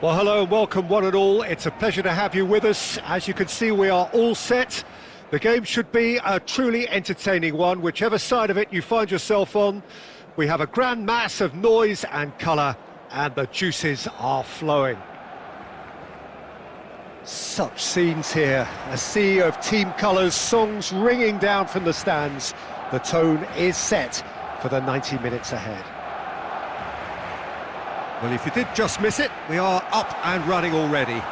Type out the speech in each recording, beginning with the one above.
Well, hello and welcome one and all. It's a pleasure to have you with us. As you can see, we are all set. The game should be a truly entertaining one, whichever side of it you find yourself on. We have a grand mass of noise and colour, and the juices are flowing. Such scenes here, a sea of team colours, songs ringing down from the stands. The tone is set for the 90 minutes ahead. Well, if you did just miss it, we are up and running already.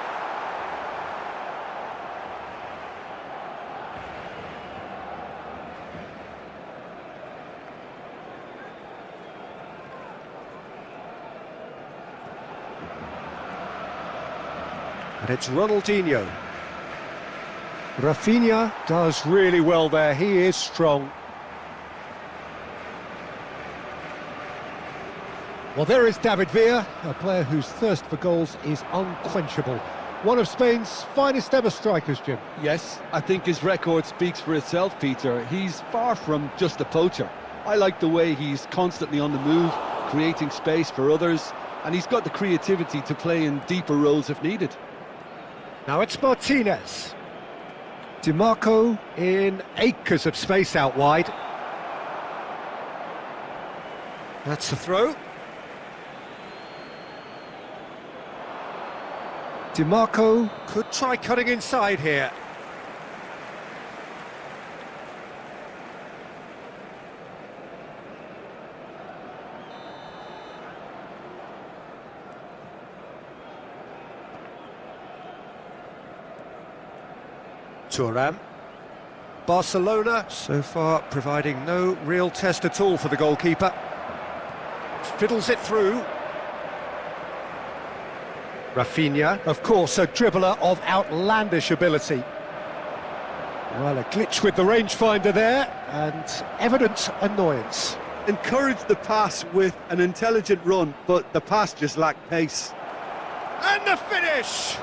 And it's Ronaldinho. Rafinha does really well there, he is strong. Well, there is David Villa, a player whose thirst for goals is unquenchable. One of Spain's finest ever strikers, Jim. Yes, I think his record speaks for itself, Peter. He's far from just a poacher. I like the way he's constantly on the move, creating space for others, and he's got the creativity to play in deeper roles if needed. Now it's Martinez. DiMarco in acres of space out wide. That's the throw. DiMarco could try cutting inside here. Thuram. Barcelona so far providing no real test at all for the goalkeeper. Fiddles it through. Rafinha, of course, a dribbler of outlandish ability. Well, a glitch with the rangefinder there, and evident annoyance. Encouraged the pass with an intelligent run, but the pass just lacked pace. And the finish!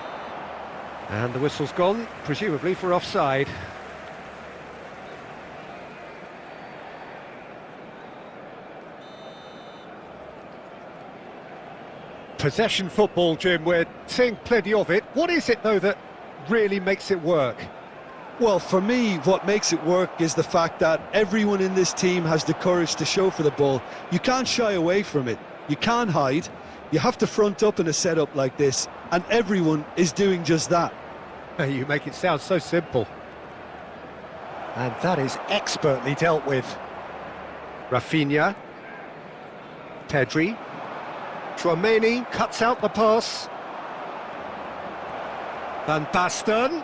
And the whistle's gone, presumably for offside. Possession football, Jim, we're seeing plenty of it. What is it, though, that really makes it work? Well, for me, what makes it work is the fact that everyone in this team has the courage to show for the ball. You can't shy away from it. You can't hide. You have to front up in a setup like this, and everyone is doing just that. You make it sound so simple. And that is expertly dealt with. Rafinha. Pedri. Tchouaméni cuts out the pass. Van Basten.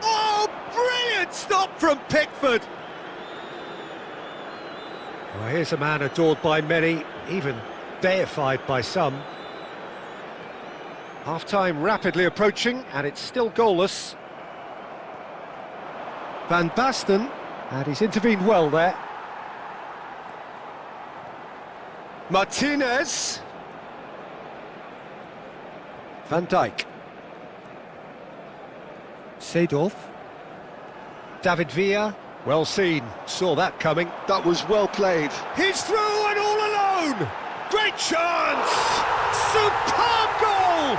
Oh, brilliant stop from Pickford! Well, here's a man adored by many, even deified by some. Half-time rapidly approaching, and it's still goalless. Van Basten, and he's intervened well there. Martinez. Van Dijk. Seedorf. David Villa. Well seen. Saw that coming. That was well played. He's through and all alone! Great chance! Superb goal!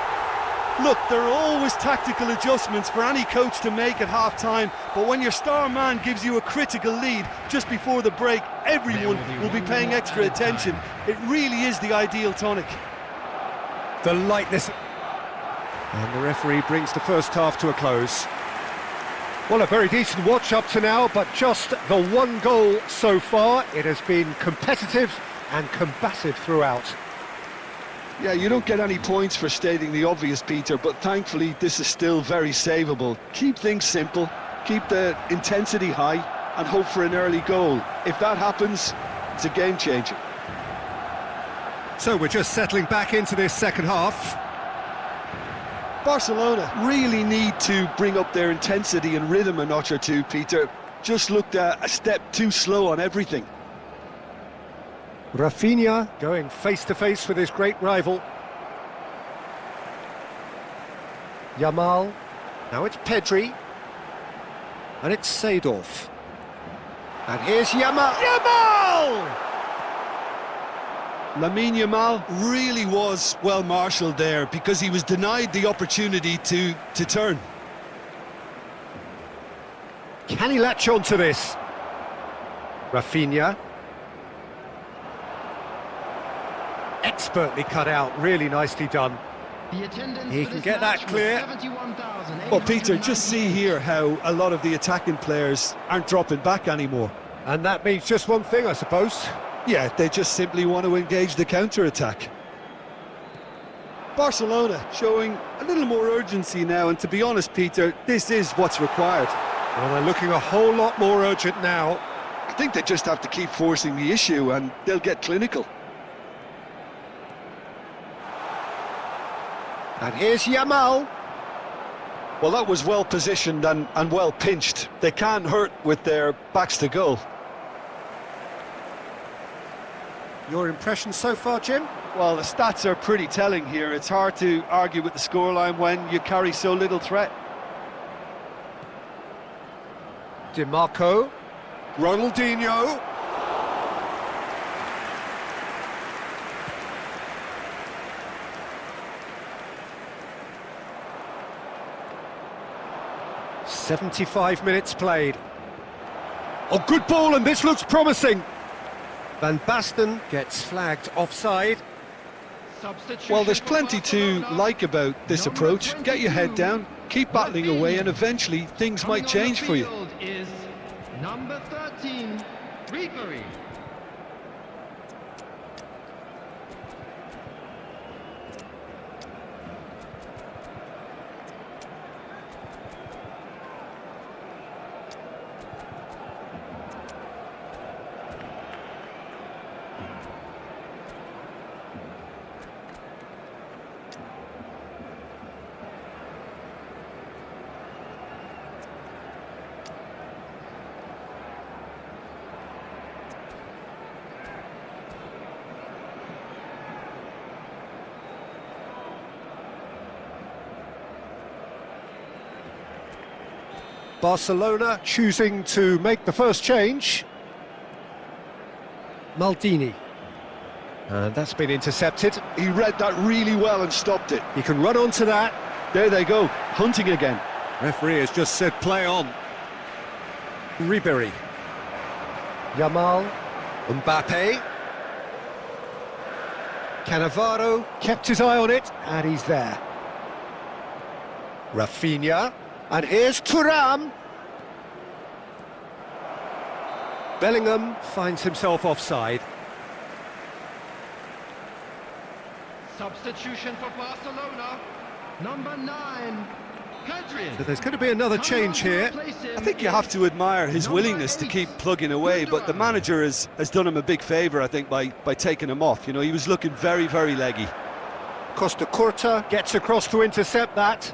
Look, there are always tactical adjustments for any coach to make at half-time, but when your star man gives you a critical lead just before the break, everyone will be paying extra attention. It really is the ideal tonic. The lightness... And the referee brings the first half to a close. Well, a very decent watch up to now, but just the one goal so far. It has been competitive and combative throughout. Yeah, you don't get any points for stating the obvious, Peter, but thankfully this is still very savable. Keep things simple, keep the intensity high, and hope for an early goal. If that happens, it's a game changer. So we're just settling back into this second half. Barcelona really need to bring up their intensity and rhythm a notch or two, Peter. Just looked a step too slow on everything. Rafinha going face-to-face with his great rival. Yamal. Now it's Pedri. And it's Seedorf. And here's Yamal. Yamal! Lamine Yamal really was well marshalled there because he was denied the opportunity to turn. Can he latch on to this? Rafinha. Expertly cut out, really nicely done. He can get that clear. Well, Peter, just see here how a lot of the attacking players aren't dropping back anymore. And that means just one thing, I suppose. Yeah, they just simply want to engage the counter-attack. Barcelona showing a little more urgency now, and to be honest, Peter, this is what's required. Well, they're looking a whole lot more urgent now. I think they just have to keep forcing the issue and they'll get clinical. And here's Yamal. Well, that was well positioned and well pinched. They can't hurt with their backs to goal. Your impression so far, Jim? Well, the stats are pretty telling here. It's hard to argue with the scoreline when you carry so little threat. DiMarco. Ronaldinho. "75 minutes played. Oh, good ball, and this looks promising. Van Basten gets flagged offside. Well, there's plenty to like about this approach. Get your head down, keep battling away, and eventually things might change for you. Is number 13, Ribery. Barcelona choosing to make the first change. Maldini. And that's been intercepted. He read that really well and stopped it. He can run onto that. There they go, hunting again. Referee has just said play on. Ribery. Yamal. Mbappe. Cannavaro kept his eye on it, and he's there. Rafinha. And here's Thuram. Bellingham finds himself offside. Substitution for Barcelona, number 9, Pedri. So there's going to be another change here. I think you have to admire his willingness to keep plugging away, but the manager has done him a big favour, I think, by taking him off. You know, he was looking very, very leggy. Costa Curta gets across to intercept that.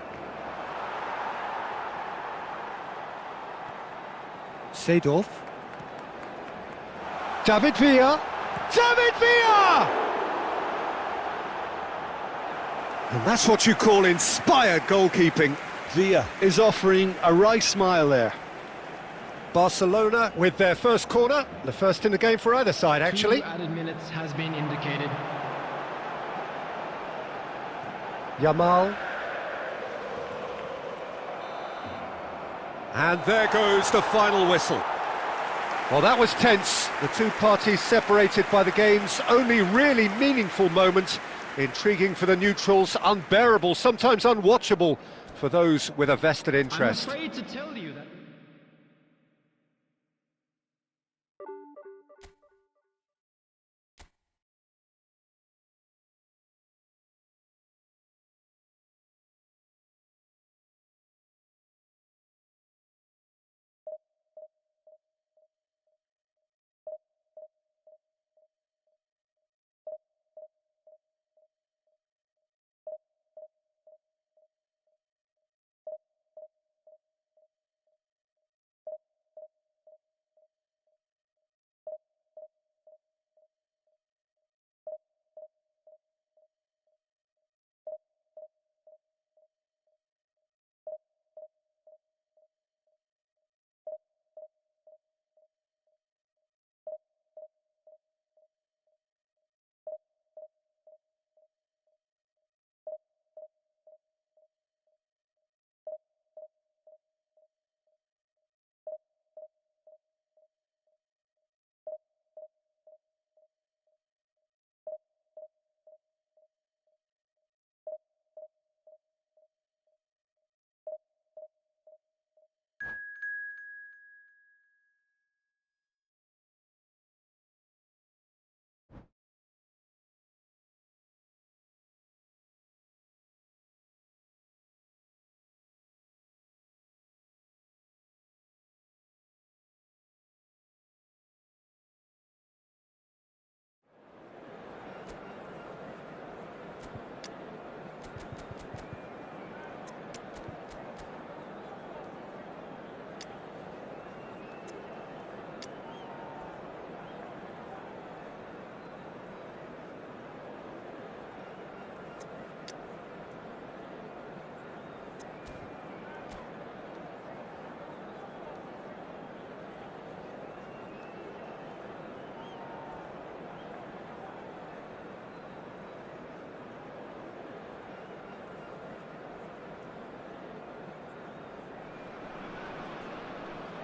Seedorf. David Villa. David Villa! And that's what you call inspired goalkeeping. Villa is offering a wry smile there. Barcelona with their first corner, the first in the game for either side, actually. 2 added minutes has been indicated. Yamal. And there goes the final whistle. Well, that was tense. The two parties separated by the game's only really meaningful moment. Intriguing for the neutrals, unbearable, sometimes unwatchable for those with a vested interest. I'm afraid to tell you that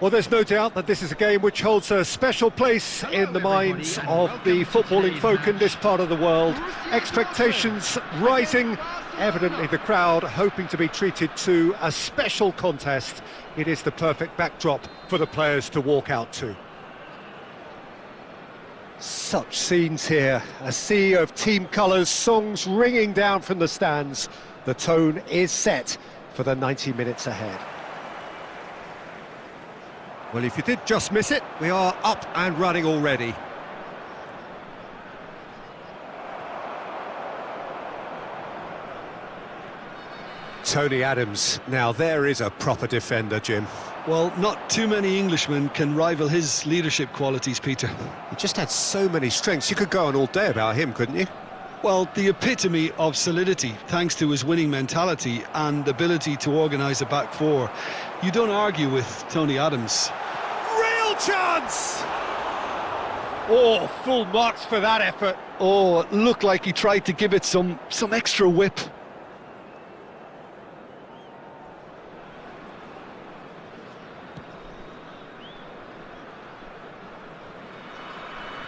Well, there's no doubt that this is a game which holds a special place in the minds of the footballing folk in this part of the world. Expectations rising, evidently the crowd hoping to be treated to a special contest. It is the perfect backdrop for the players to walk out to. Such scenes here, a sea of team colours, songs ringing down from the stands. The tone is set for the 90 minutes ahead. Well, if you did just miss it, we are up and running already. Tony Adams, now there is a proper defender, Jim. Well, not too many Englishmen can rival his leadership qualities, Peter. He just had so many strengths. You could go on all day about him, couldn't you? Well, the epitome of solidity, thanks to his winning mentality and ability to organise a back four. You don't argue with Tony Adams. Real chance! Oh, full marks for that effort. Oh, it looked like he tried to give it some extra whip.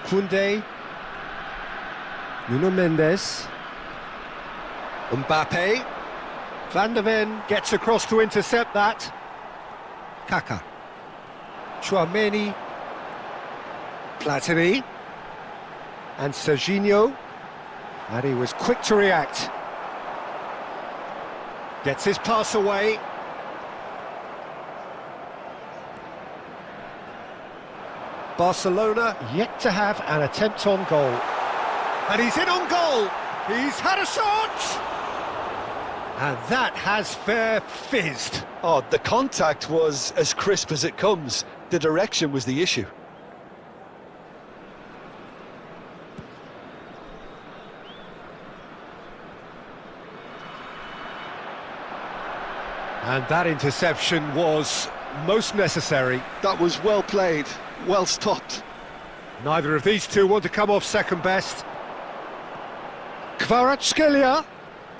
Koundé, Nuno Mendes, Mbappe, Van de Ven gets across to intercept that. Kaka, Chouameni, Platini, and Serginho, and he was quick to react. Gets his pass away. Barcelona yet to have an attempt on goal. And he's in on goal! He's had a shot! And that has fair fizzed. Oh, the contact was as crisp as it comes. The direction was the issue. And that interception was most necessary. That was well played, well stopped. Neither of these two want to come off second best. Kvaratskhelia,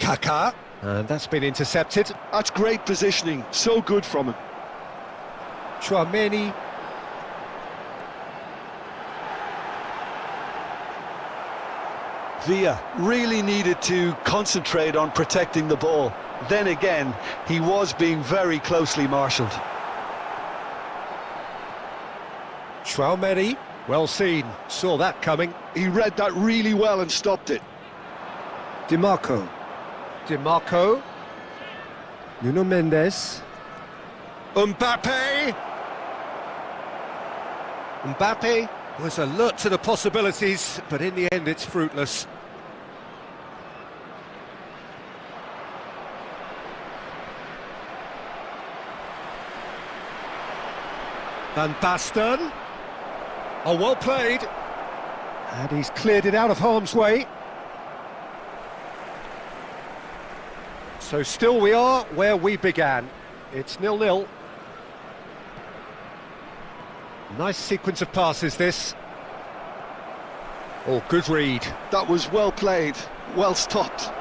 Kaka, and that's been intercepted. That's great positioning, so good from him. Chouameni. Villa really needed to concentrate on protecting the ball. Then again, he was being very closely marshalled. Chouameni, well seen, saw that coming. He read that really well and stopped it. Dimarco, Nuno Mendes, Mbappe was alert to the possibilities, but in the end it's fruitless. Van Basten, oh, well played, and he's cleared it out of harm's way. So still we are where we began. It's 0-0. Nice sequence of passes, this. Oh, good read. That was well played, well stopped.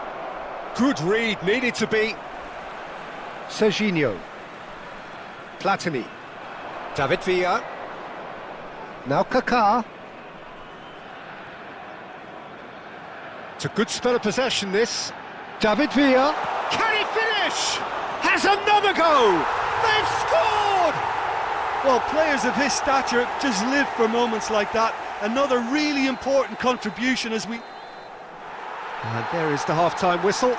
Good read, needed to be. Serginho. Platini. David Villa. Now Kaká. It's a good spell of possession, this. David Villa. Can he finish? Has another go! They've scored! Well, players of his stature just live for moments like that. Another really important contribution as we... And there is the half-time whistle.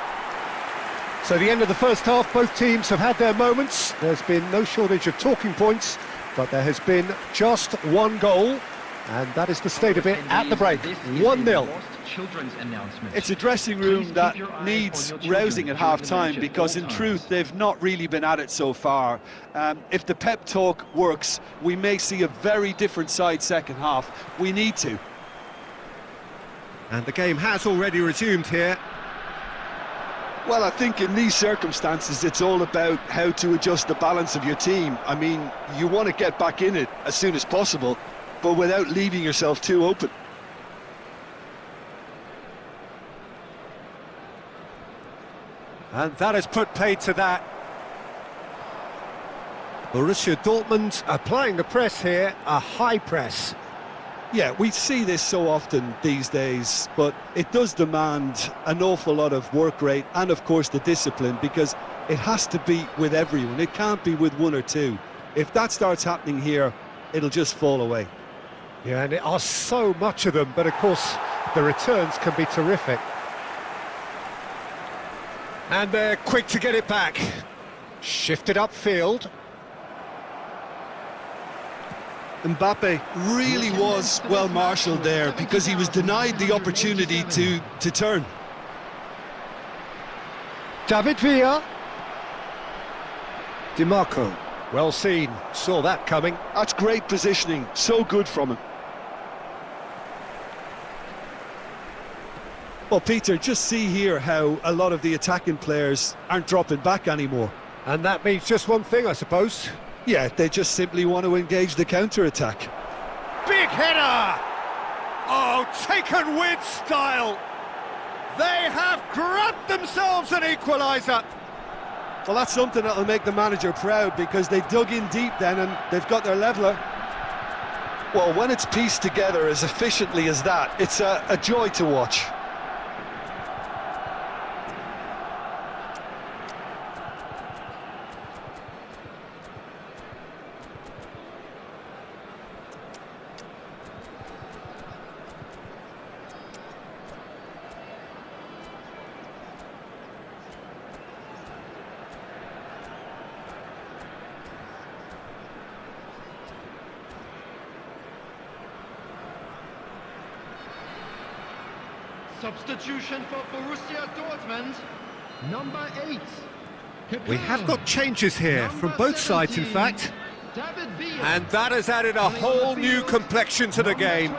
So the end of the first half, both teams have had their moments. There's been no shortage of talking points, but there has been just one goal, and that is the state of it at the break. 1-0. It's a dressing room that needs rousing at half-time, because in truth they've not really been at it so far. If the pep talk works, we may see a very different side second half. We need to. And the game has already resumed here. Well, I think in these circumstances it's all about how to adjust the balance of your team. I mean, you want to get back in it as soon as possible, but without leaving yourself too open. And that has put paid to that. Borussia Dortmund applying the press here, a high press. Yeah, we see this so often these days, but it does demand an awful lot of work rate and, of course, the discipline, because it has to be with everyone. It can't be with one or two. If that starts happening here, it'll just fall away. Yeah, and there are so much of them, but of course the returns can be terrific. And they're quick to get it back. Shifted upfield. Mbappe really was well marshalled there, because he was denied the opportunity to turn. David Villa. DiMarco. Well seen, saw that coming. That's great positioning, so good from him. Well, Peter, just see here how a lot of the attacking players aren't dropping back anymore. And that means just one thing, I suppose. Yeah, they just simply want to engage the counter-attack. Big header! Oh, taken with style! They have grabbed themselves an equaliser! Well, that's something that'll make the manager proud, because they dug in deep then and they've got their leveller. Well, when it's pieced together as efficiently as that, it's a joy to watch. Substitution for Borussia Dortmund. Number 8. We have got changes here from both sides, in fact. David Villa. And that has added a whole new complexion to the game.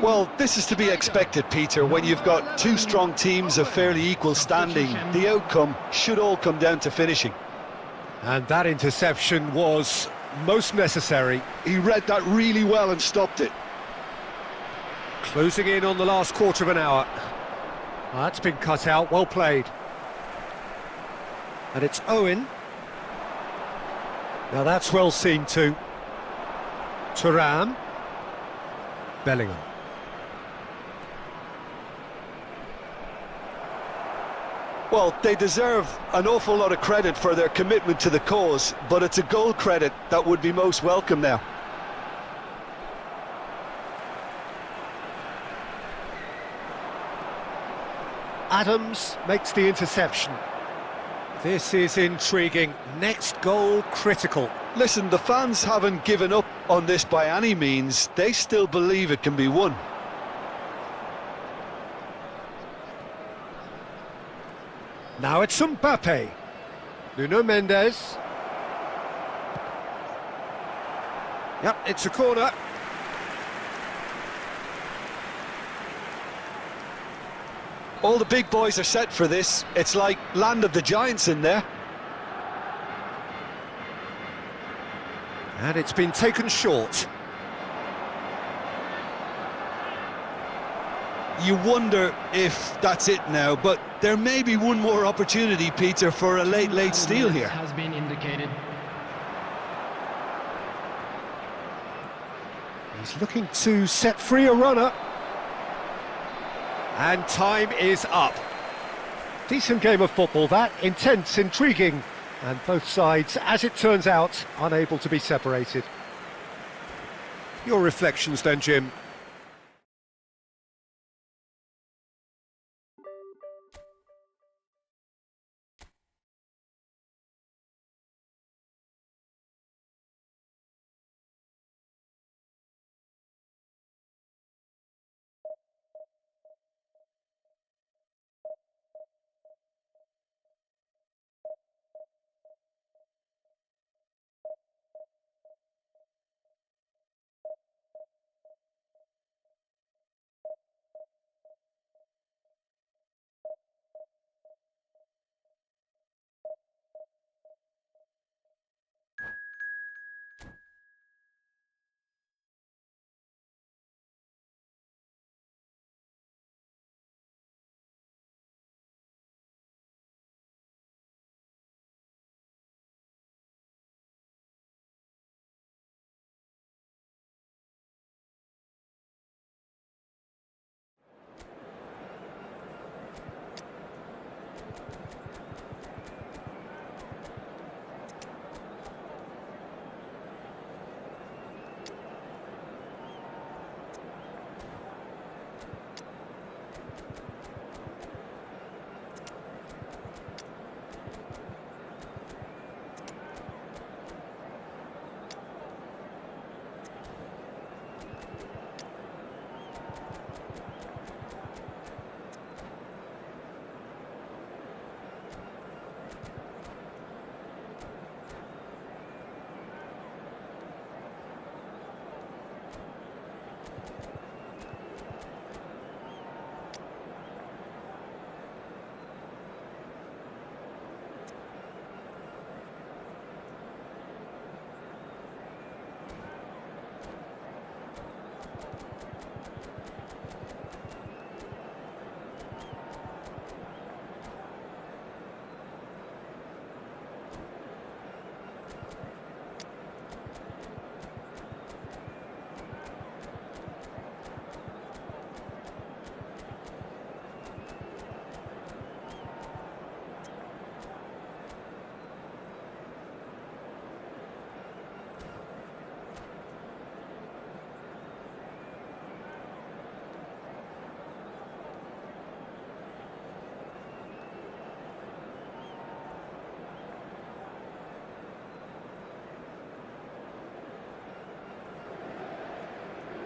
Well, this is to be expected, Peter. When you've got two strong teams of fairly equal standing, the outcome should all come down to finishing. And that interception was most necessary. He read that really well and stopped it. Closing in on the last quarter of an hour. That's been cut out, well played. And it's Owen. Now that's well seen too. Thuram. Bellingham. Well, they deserve an awful lot of credit for their commitment to the cause, but it's a goal credit that would be most welcome now. Adams makes the interception. This is intriguing. Next goal critical. Listen, the fans haven't given up on this by any means. They still believe it can be won. Now it's Mbappe. Nuno Mendes. Yep, it's a corner. All the big boys are set for this. It's like land of the giants in there. And it's been taken short. You wonder if that's it now, but there may be one more opportunity, Peter, for a late steal here. Has been indicated. He's looking to set free a runner. And time is up. Decent game of football that, intense, intriguing, and both sides, as it turns out, unable to be separated. Your reflections then, Jim?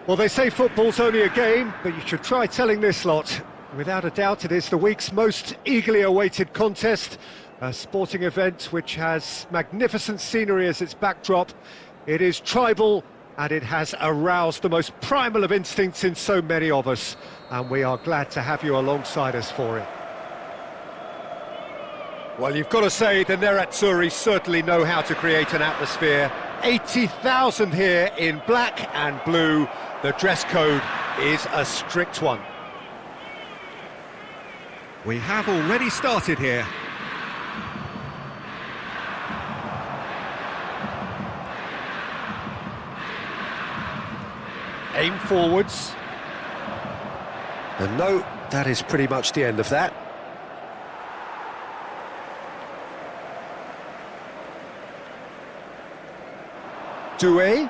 Well, they say football's only a game, but you should try telling this lot. Without a doubt, it is the week's most eagerly awaited contest, a sporting event which has magnificent scenery as its backdrop. It is tribal, and it has aroused the most primal of instincts in so many of us, and we are glad to have you alongside us for it. Well, you've got to say the Nerazzurri certainly know how to create an atmosphere. 80,000 here in black and blue. The dress code is a strict one. We have already started here. Aim forwards. And no, that is pretty much the end of that. Doué.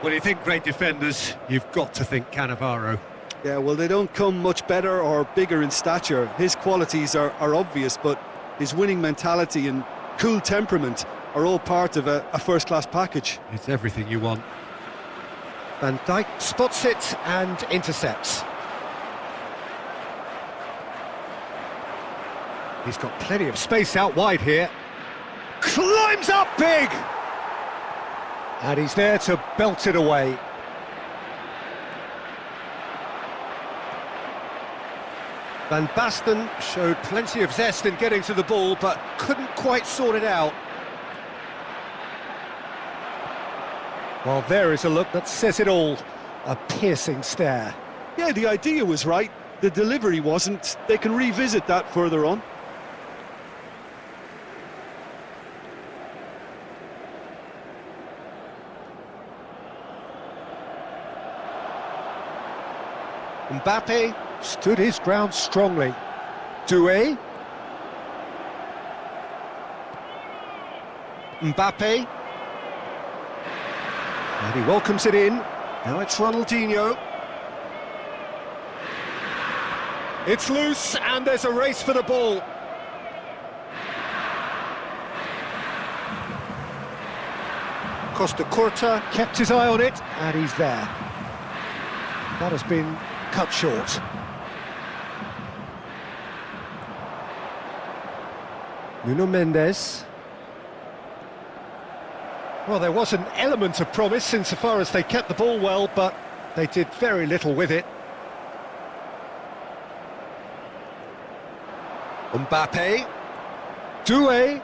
When you think great defenders, you've got to think Cannavaro. Yeah, well, they don't come much better or bigger in stature. His qualities are obvious, but his winning mentality and cool temperament are all part of a first-class package. It's everything you want. Van Dijk spots it and intercepts. He's got plenty of space out wide here. Climbs up big! And he's there to belt it away. Van Basten showed plenty of zest in getting to the ball, but couldn't quite sort it out. Well, there is a look that says it all. A piercing stare. Yeah, the idea was right. The delivery wasn't. They can revisit that further on. Mbappe stood his ground strongly. Doué. Mbappe. And he welcomes it in. Now it's Ronaldinho. It's loose, and there's a race for the ball. Costa Curta kept his eye on it, and he's there. That has been cut short. Nuno Mendes. Well, there was an element of promise insofar as they kept the ball well, but they did very little with it. Mbappe. Doué.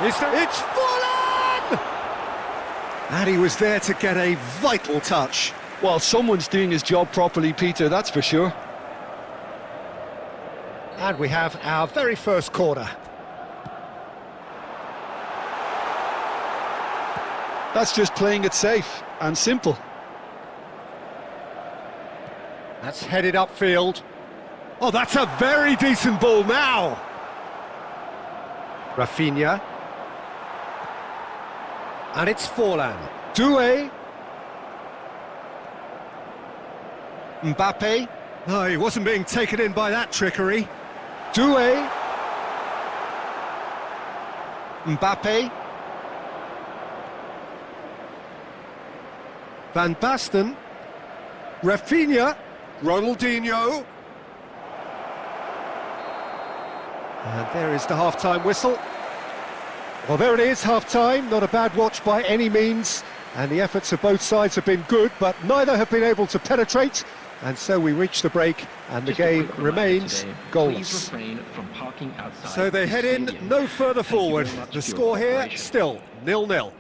It's fallen! And he was there to get a vital touch. Well, someone's doing his job properly, Peter, that's for sure. And we have our very first corner. That's just playing it safe and simple. That's headed upfield. Oh, that's a very decent ball now. Rafinha. And it's Forlan. Doué. Mbappe. No, he wasn't being taken in by that trickery. Doué. Mbappe. Van Basten. Rafinha. Ronaldinho. And there is the half-time whistle. Well, there it is, half-time. Not a bad watch by any means. And the efforts of both sides have been good, but neither have been able to penetrate. And so we reach the break, and the game remains goalless. So they head in no further forward. The score here, still 0-0.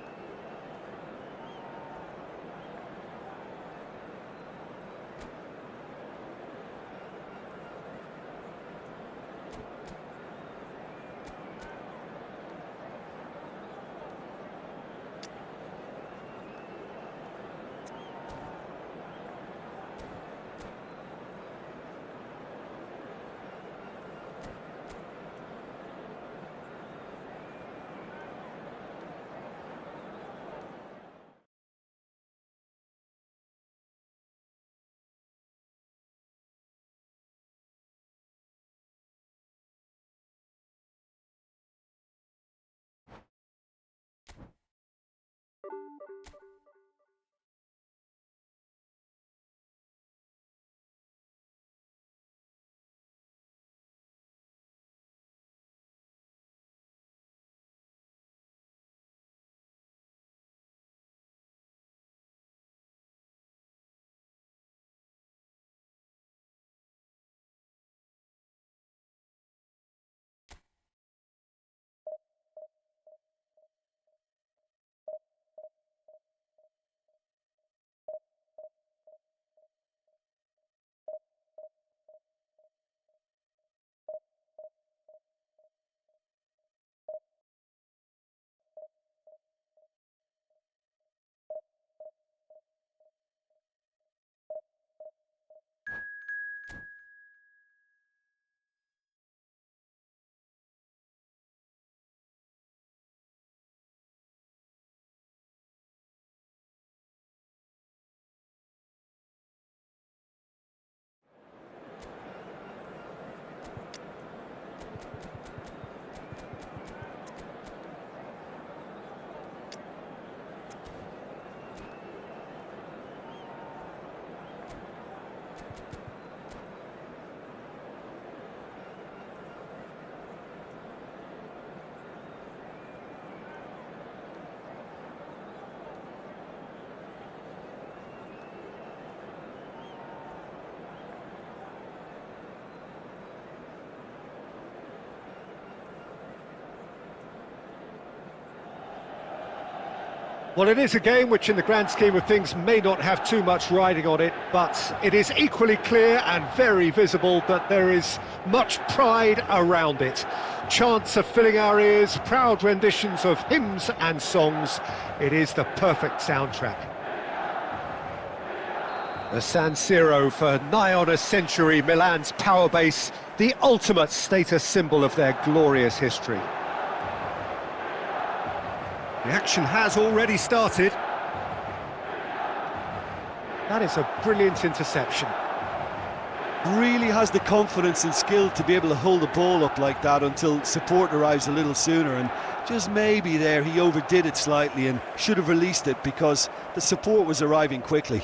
Well, it is a game which in the grand scheme of things may not have too much riding on it, but it is equally clear and very visible that there is much pride around it. Chants are filling our ears, proud renditions of hymns and songs. It is the perfect soundtrack. The San Siro for nigh on a century, Milan's power base, the ultimate status symbol of their glorious history. The action has already started. That is a brilliant interception. Really has the confidence and skill to be able to hold the ball up like that until support arrives a little sooner, and just maybe there he overdid it slightly and should have released it because the support was arriving quickly.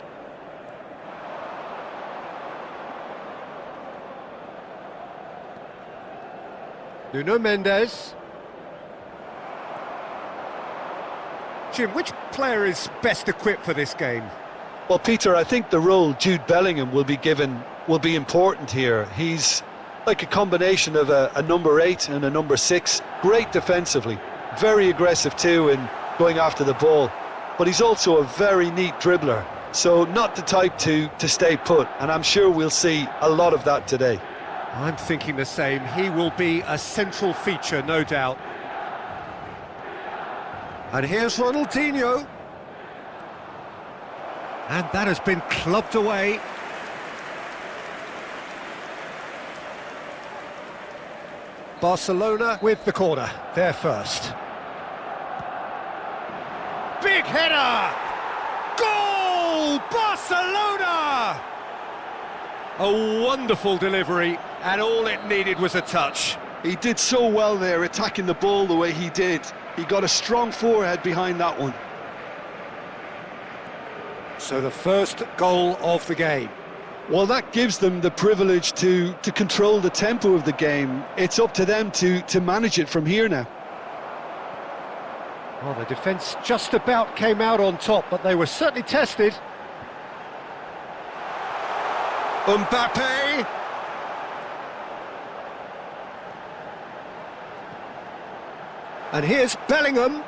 Nuno Mendes. Jim, which player is best equipped for this game? Well, Peter, I think the role Jude Bellingham will be given will be important here. He's like a combination of a number 8 and a number 6. Great defensively, very aggressive too in going after the ball. But he's also a very neat dribbler, so not the type to stay put. And I'm sure we'll see a lot of that today. I'm thinking the same. He will be a central feature, no doubt. And here's Ronaldinho. And that has been clubbed away. Barcelona with the corner, there first. Big header! Goal! Barcelona! A wonderful delivery, and all it needed was a touch. He did so well there, attacking the ball the way he did. He got a strong forehead behind that one. So the first goal of the game. Well, that gives them the privilege to control the tempo of the game. It's up to them to manage it from here now. Well, the defence just about came out on top, but they were certainly tested. Mbappe! And here's Bellingham.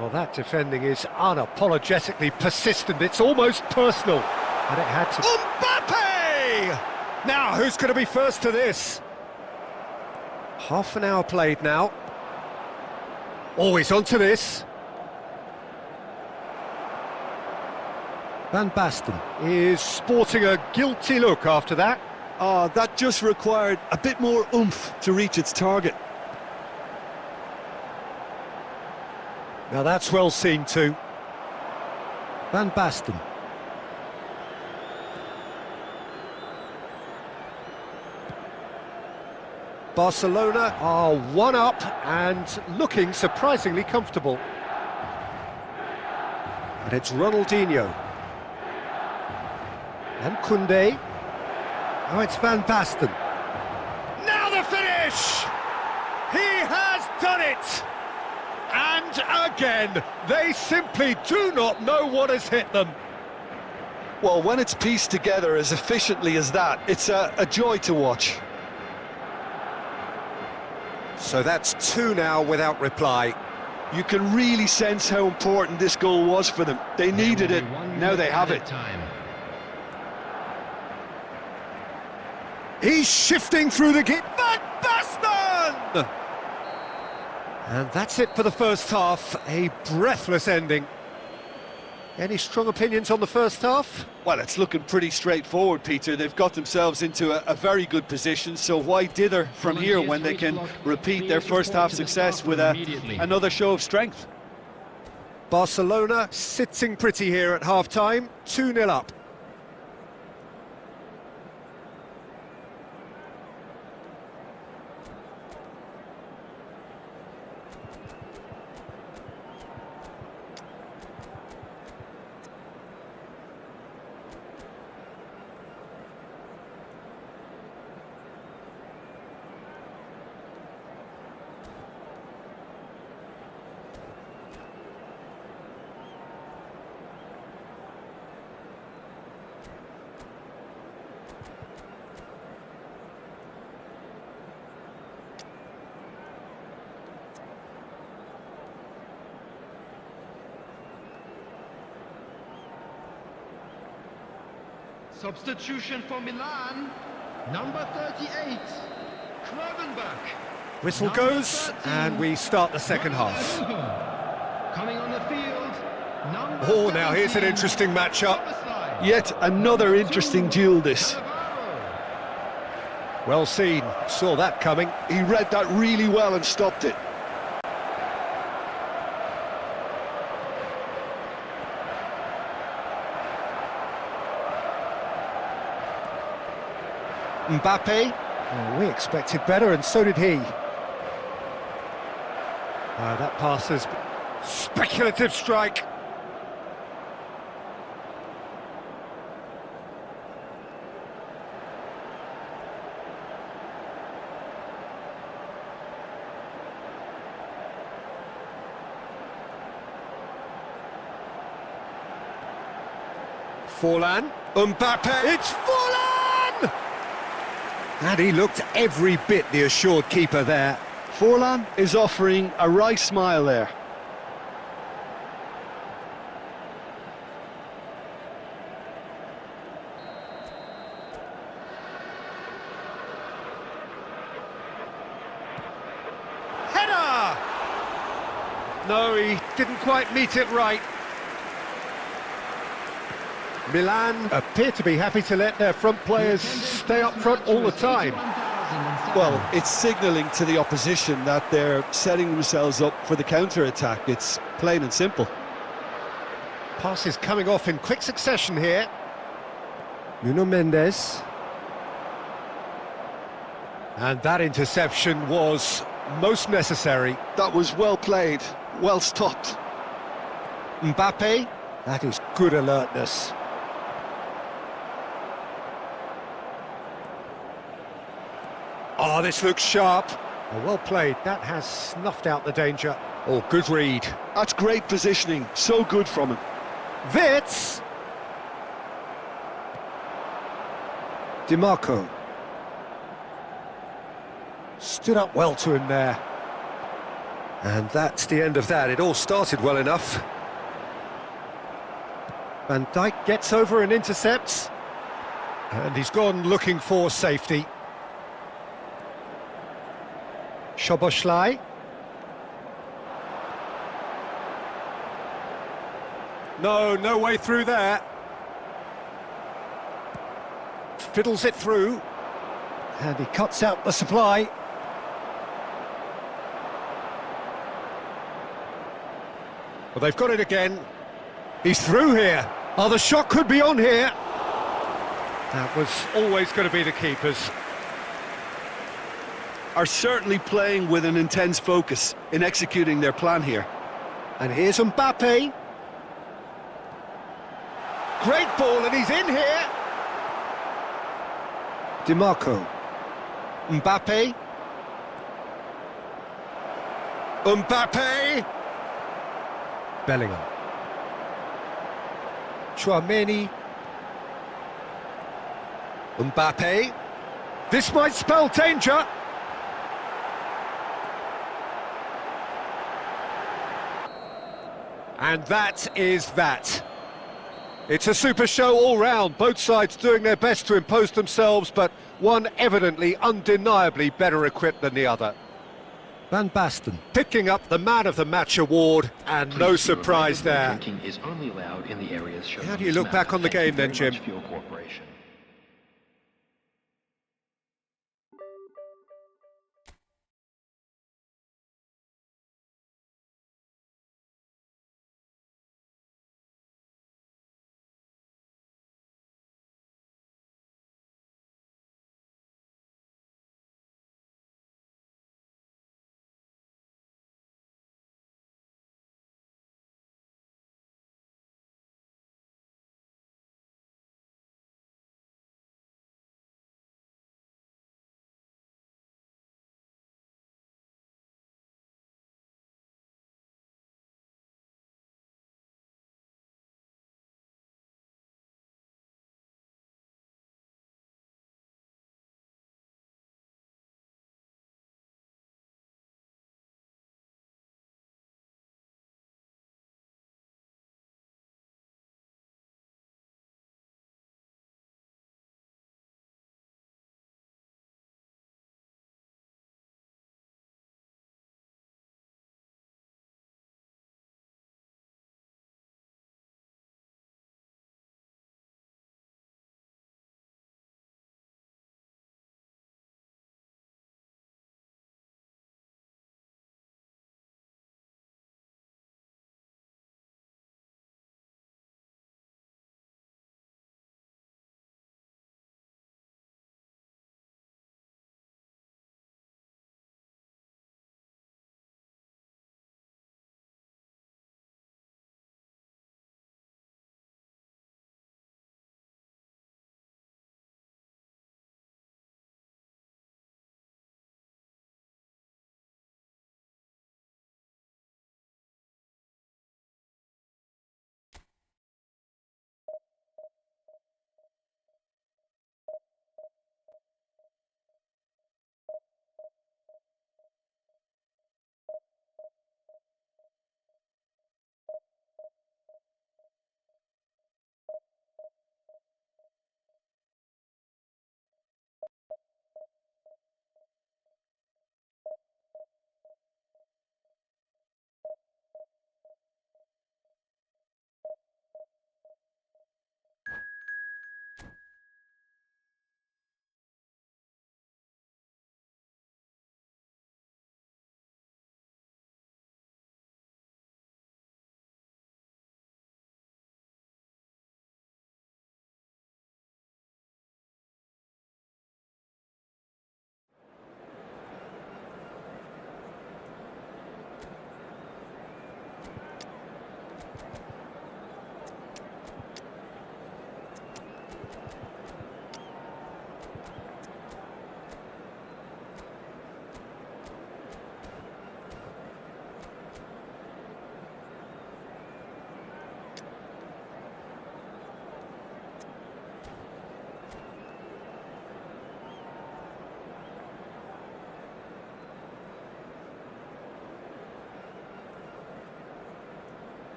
Well, that defending is unapologetically persistent. It's almost personal. And it had to... Mbappe! Now, who's going to be first to this? Half an hour played now. Always onto this. Van Basten is sporting a guilty look after that. That just required a bit more oomph to reach its target. Now that's well seen too. Van Basten. Barcelona are one up and looking surprisingly comfortable. And it's Ronaldinho. And Koundé. Oh, it's Van Basten. Now the finish! He has done it! And again, they simply do not know what has hit them. Well, when it's pieced together as efficiently as that, it's a joy to watch. So that's 2 now without reply. You can really sense how important this goal was for them. They needed it, now they have it. He's shifting through the gate. Van Basten! And that's it for the first half. A breathless ending. Any strong opinions on the first half? Well, it's looking pretty straightforward, Peter. They've got themselves into a very good position, so why dither from here when they can repeat their first half success with another show of strength? Barcelona sitting pretty here at half-time, 2-0 up. Substitution for Milan, number 38, Kravenberg. Whistle Number goes, 13, and we start the second half. Coming on the field, number Oh, now here's an 17, interesting matchup. Szoboszlai. Yet another Number interesting 2, duel this. Cannavaro. Well seen, saw that coming. He read that really well and stopped it. Mbappe, well, we expected better, and so did he. That pass is speculative strike. Forlan, Mbappe, it's Forlan! And he looked every bit the assured keeper there. Forlan is offering a wry smile there. Header! No, he didn't quite meet it right. Milan appear to be happy to let their front players stay up front all the time. Well, it's signalling to the opposition that they're setting themselves up for the counter-attack. It's plain and simple. Passes coming off in quick succession here. Nuno Mendes. And that interception was most necessary. That was well played, well stopped. Mbappe, that is good alertness. Oh, this looks sharp. Oh, well played, that has snuffed out the danger. Oh, good read. That's great positioning, so good from him. Wits! DiMarco. Stood up well to him there. And that's the end of that. It all started well enough. Van Dijk gets over and intercepts. And he's gone looking for safety. Szoboszlai. No way through there. Fiddles it through. And he cuts out the supply. Well, they've got it again. He's through here. Oh, the shot could be on here. That was always going to be the keepers. Are certainly playing with an intense focus in executing their plan here. And here's Mbappe. Great ball, and he's in here. DiMarco. Mbappe. Mbappe. Bellingham. Chouameni. Mbappe. This might spell danger. And that is that. It's a super show all round, both sides doing their best to impose themselves, but one evidently, undeniably better equipped than the other. Van Basten picking up the Man of the Match award, and no surprise there. How do you look back on the game then, Jim?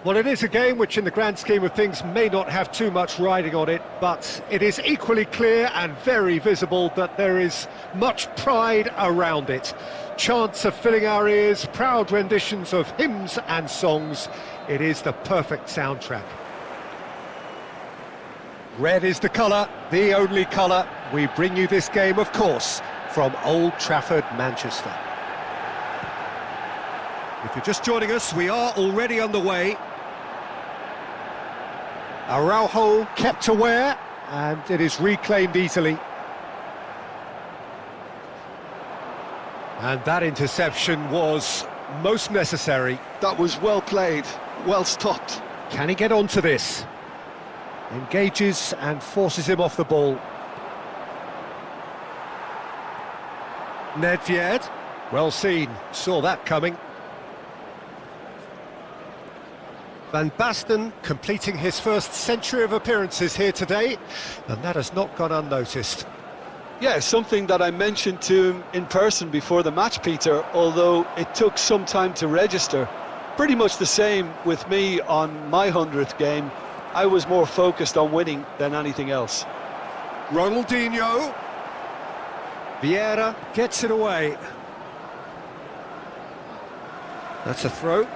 Well, it is a game which in the grand scheme of things may not have too much riding on it, but it is equally clear and very visible that there is much pride around it. Chants are filling our ears, proud renditions of hymns and songs. It is the perfect soundtrack. Red is the colour, the only colour. We bring you this game, of course, from Old Trafford, Manchester. If you're just joining us, we are already underway. Araujo kept aware, and it is reclaimed easily. And that interception was most necessary. That was well played, well stopped. Can he get onto this? Engages and forces him off the ball. Nedved, well seen, saw that coming. Van Basten completing his first century of appearances here today, and that has not gone unnoticed. Yeah, something that I mentioned to him in person before the match, Peter, although it took some time to register. Pretty much the same with me on my 100th game. I was more focused on winning than anything else. Ronaldinho. Vieira gets it away. That's a throw.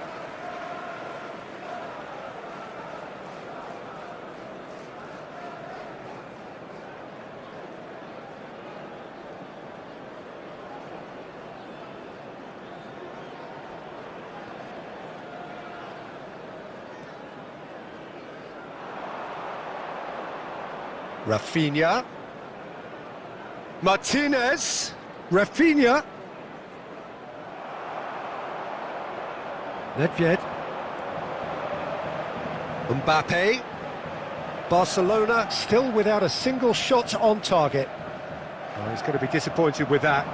Rafinha. Martinez. Rafinha. Nedved. Mbappe. Barcelona still without a single shot on target. Oh, he's going to be disappointed with that.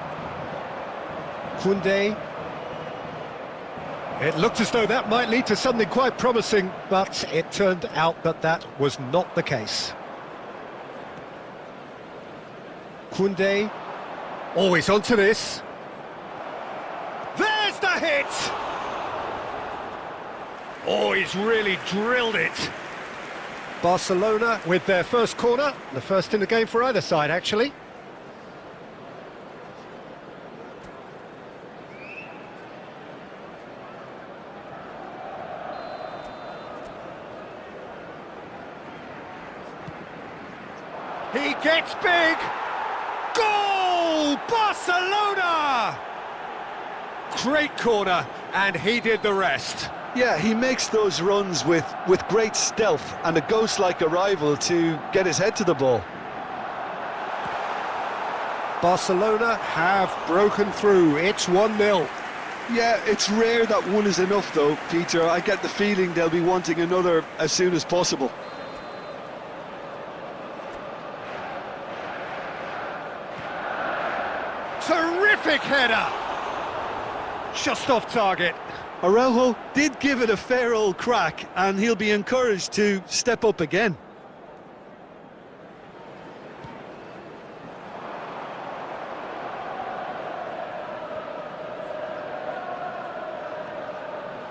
Koundé. It looked as though that might lead to something quite promising, but it turned out that that was not the case. Koundé, always onto this. There's the hit! Oh, he's really drilled it. Barcelona with their first corner, the first in the game for either side, actually. He gets big! Goal! Barcelona! Great corner, and he did the rest. Yeah, he makes those runs with great stealth and a ghost-like arrival to get his head to the ball. Barcelona have broken through. It's 1-0. Yeah, it's rare that one is enough though, Peter. I get the feeling they'll be wanting another as soon as possible. Terrific header! Just off target. Araujo did give it a fair old crack, and he'll be encouraged to step up again.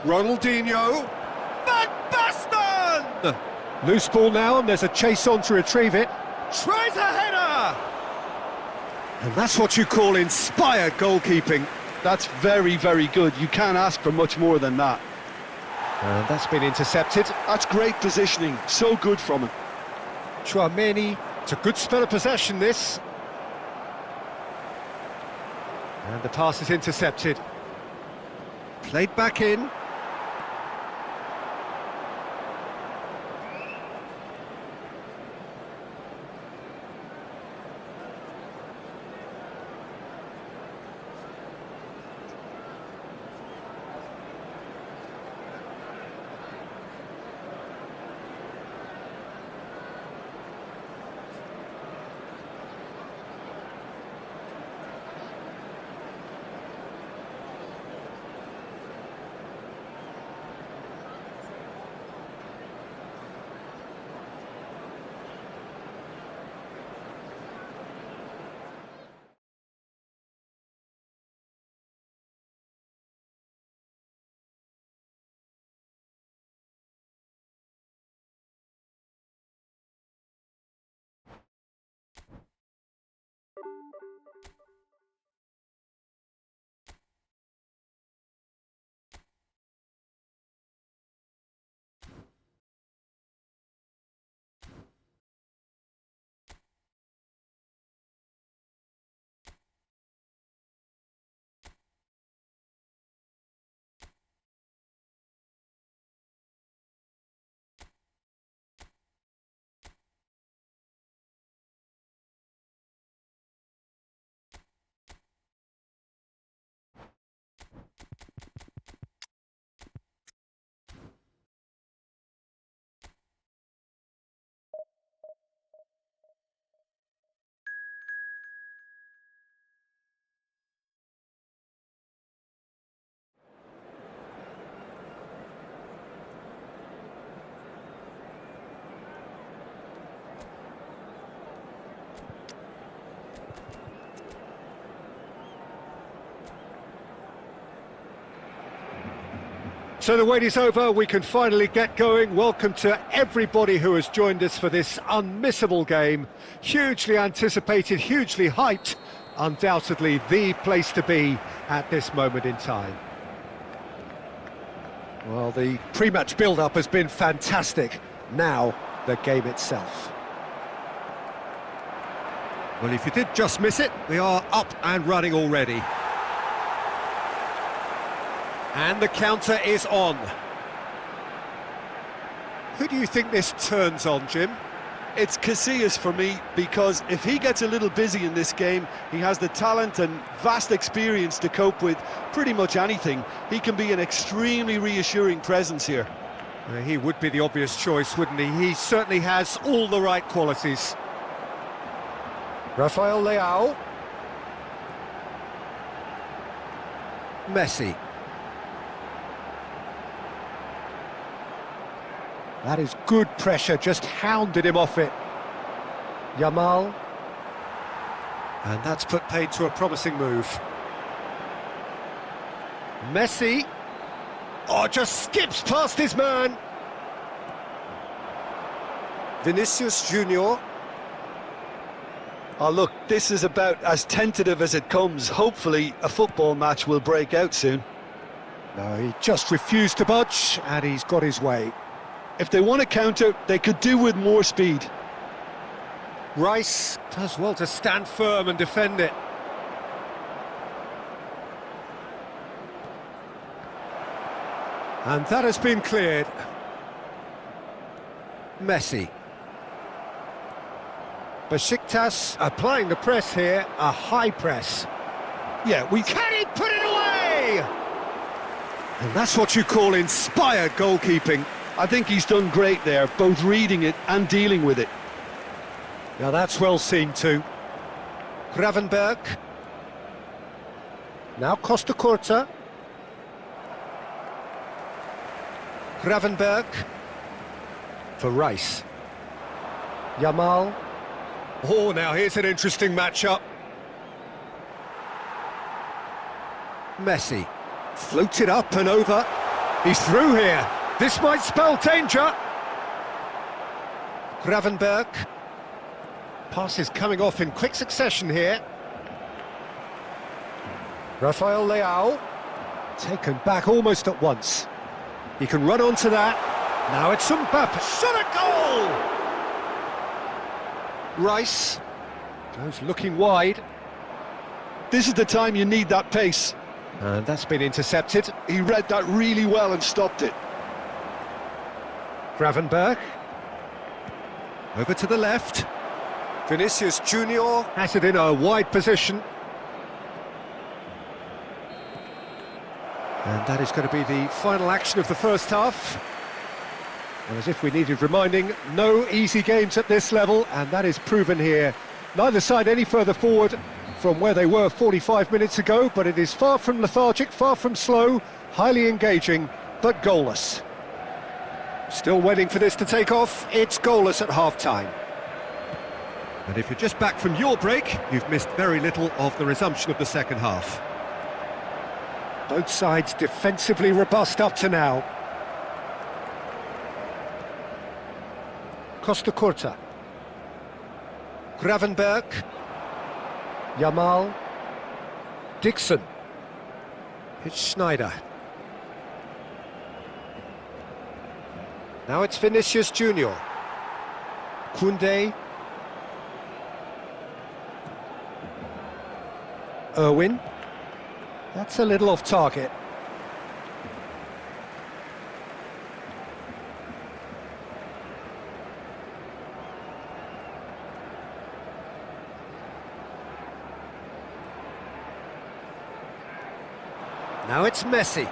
Ronaldinho. Van Basten! Loose ball now, and there's a chase on to retrieve it. Tries a header! And that's what you call inspired goalkeeping. That's very, very good. You can't ask for much more than that. And that's been intercepted. That's great positioning. So good from him. Chouameni. It's a good spell of possession, this. And the pass is intercepted. Played back in. So the wait is over, we can finally get going. Welcome to everybody who has joined us for this unmissable game. Hugely anticipated, hugely hyped. Undoubtedly the place to be at this moment in time. Well, the pre-match build-up has been fantastic. Now, the game itself. Well, if you did just miss it, we are up and running already. And the counter is on. Who do you think this turns on, Jim? It's Casillas for me, because if he gets a little busy in this game, he has the talent and vast experience to cope with pretty much anything. He can be an extremely reassuring presence here. He would be the obvious choice, wouldn't he? He certainly has all the right qualities. Rafael Leao. Messi. That is good pressure, just hounded him off it. Yamal. And that's put paid to a promising move. Messi. Oh, just skips past his man. Vinicius Junior. Oh, look, this is about as tentative as it comes. Hopefully, a football match will break out soon. No, he just refused to budge, and he's got his way. If they want to counter, they could do with more speed. Rice does well to stand firm and defend it. And that has been cleared. Messi. Besiktas applying the press here, a high press. Yeah, Can he put it away? And that's what you call inspired goalkeeping. I think he's done great there, both reading it and dealing with it. Now that's well seen too. Gravenberg. Now Costa Curta. Gravenberg. For Rice. Yamal. Oh, now here's an interesting matchup. Messi. Floated up and over. He's through here. This might spell danger. Gravenberg. Passes coming off in quick succession here. Rafael Leao. Taken back almost at once. He can run onto that. Now it's Mbappe. Shot a goal! Rice. Goes looking wide. This is the time you need that pace. And that's been intercepted. He read that really well and stopped it. Gravenberg. Over to the left. Vinicius Junior has it in a wide position. And that is going to be the final action of the first half. And as if we needed reminding, no easy games at this level, and that is proven here. Neither side any further forward from where they were 45 minutes ago, but it is far from lethargic, far from slow, highly engaging, but goalless. Still waiting for this to take off. It's goalless at half-time. And if you're just back from your break, you've missed very little of the resumption of the second half. Both sides defensively robust up to now. Costa Curta. Gravenberg. Yamal. Dixon. It's Schneider. Now it's Vinicius Junior. Koundé. Irwin. That's a little off target. Now it's Messi.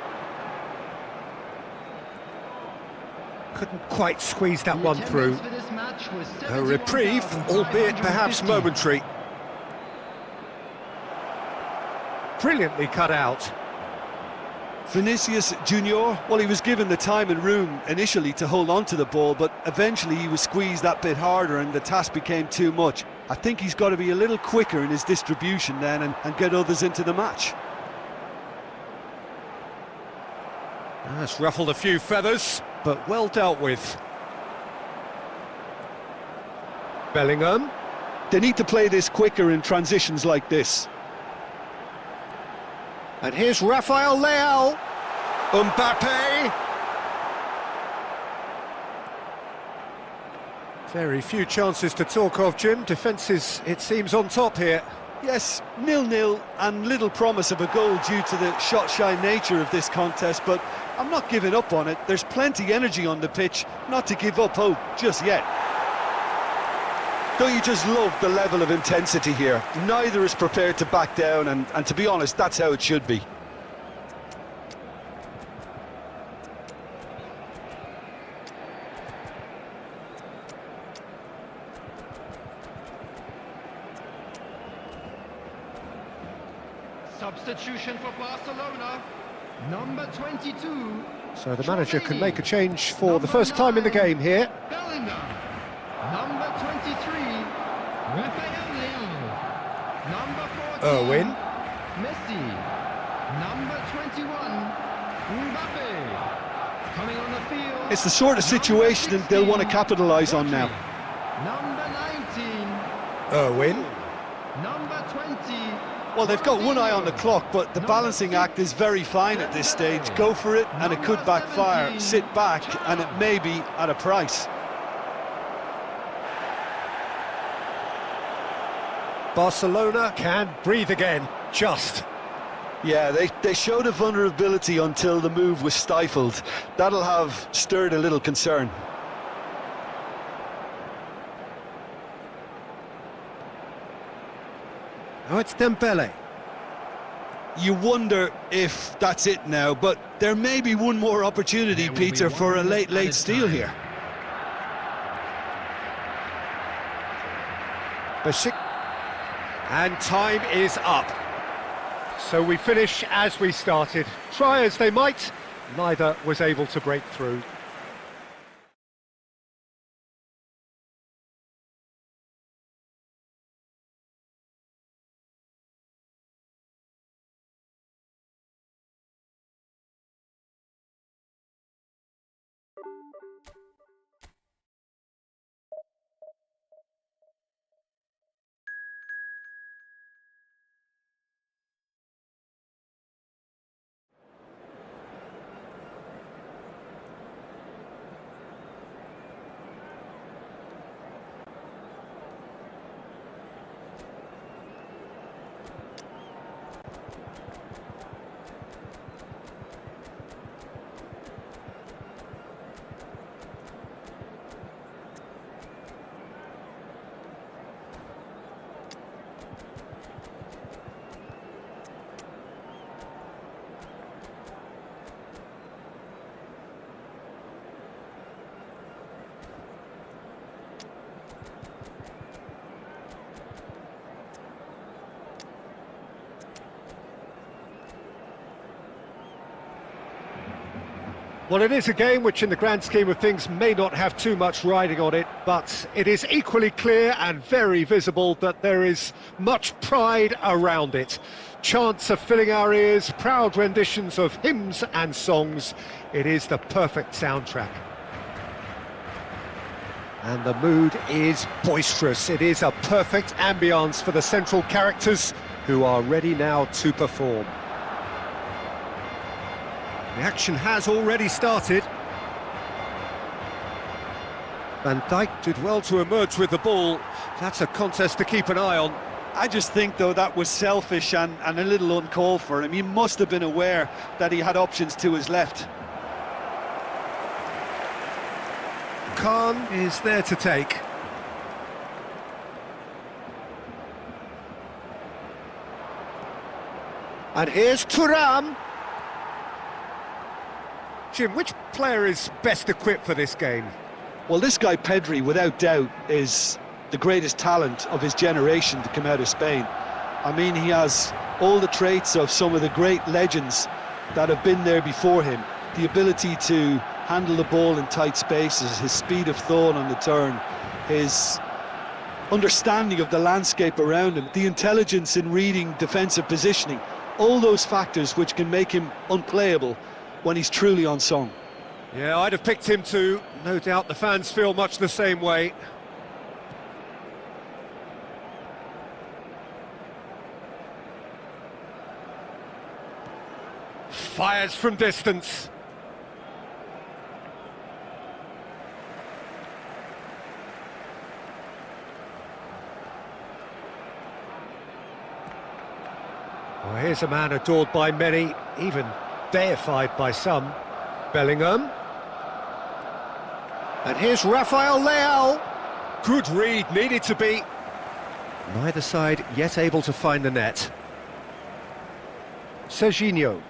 Couldn't quite squeeze that one through. A reprieve, albeit perhaps momentary. Brilliantly cut out. Vinicius Junior, well, he was given the time and room initially to hold on to the ball, but eventually he was squeezed that bit harder and the task became too much. I think he's got to be a little quicker in his distribution then and get others into the match. That's ruffled a few feathers, but well dealt with. Bellingham. They need to play this quicker in transitions like this. And here's Rafael Leao. Mbappe. Very few chances to talk of, Jim. Defence is, it seems, on top here. Yes, 0-0 and little promise of a goal due to the shot-shy nature of this contest, but I'm not giving up on it. There's plenty energy on the pitch, not to give up hope just yet. Don't you just love the level of intensity here? Neither is prepared to back down, and to be honest, that's how it should be. Substitution for Barcelona, number 22. So the manager can make a change for the first time in the game here. Bellingham, number 23. Rafael Leao, number 14. Irwin. Messi, number 21. Mbappe, coming on the field. It's the sort of situation that they'll want to capitalise on now. Number 19. Irwin. Number 20. Well, they've got one eye on the clock, but the balancing act is very fine at this stage. Go for it, and it could backfire. Sit back, and it may be at a price. Barcelona can breathe again, just. Yeah, they showed a vulnerability until the move was stifled. That'll have stirred a little concern. Oh, it's Dembele. You wonder if that's it now, but there may be one more opportunity, Peter, for a late steal here. Basten. And time is up. So we finish as we started. Try as they might, neither was able to break through. Well, it is a game which in the grand scheme of things may not have too much riding on it, but it is equally clear and very visible that there is much pride around it. Chants are filling our ears, proud renditions of hymns and songs. It is the perfect soundtrack. And the mood is boisterous. It is a perfect ambience for the central characters who are ready now to perform. The action has already started. Van Dijk did well to emerge with the ball. That's a contest to keep an eye on. I just think, though, that was selfish and a little uncalled for him. He must have been aware that he had options to his left. Khan is there to take. And here's Thuram. Jim, which player is best equipped for this game? Well, this guy Pedri, without doubt, is the greatest talent of his generation to come out of Spain. I mean, he has all the traits of some of the great legends that have been there before him. The ability to handle the ball in tight spaces, his speed of thought on the turn, his understanding of the landscape around him, the intelligence in reading defensive positioning, all those factors which can make him unplayable when he's truly on song. Yeah, I'd have picked him too. No doubt the fans feel much the same way. Fires from distance. Well, here's a man adored by many, even deified by some. Bellingham. And here's Rafael Leao. Good read, needed to be. Neither side yet able to find the net. Serginho.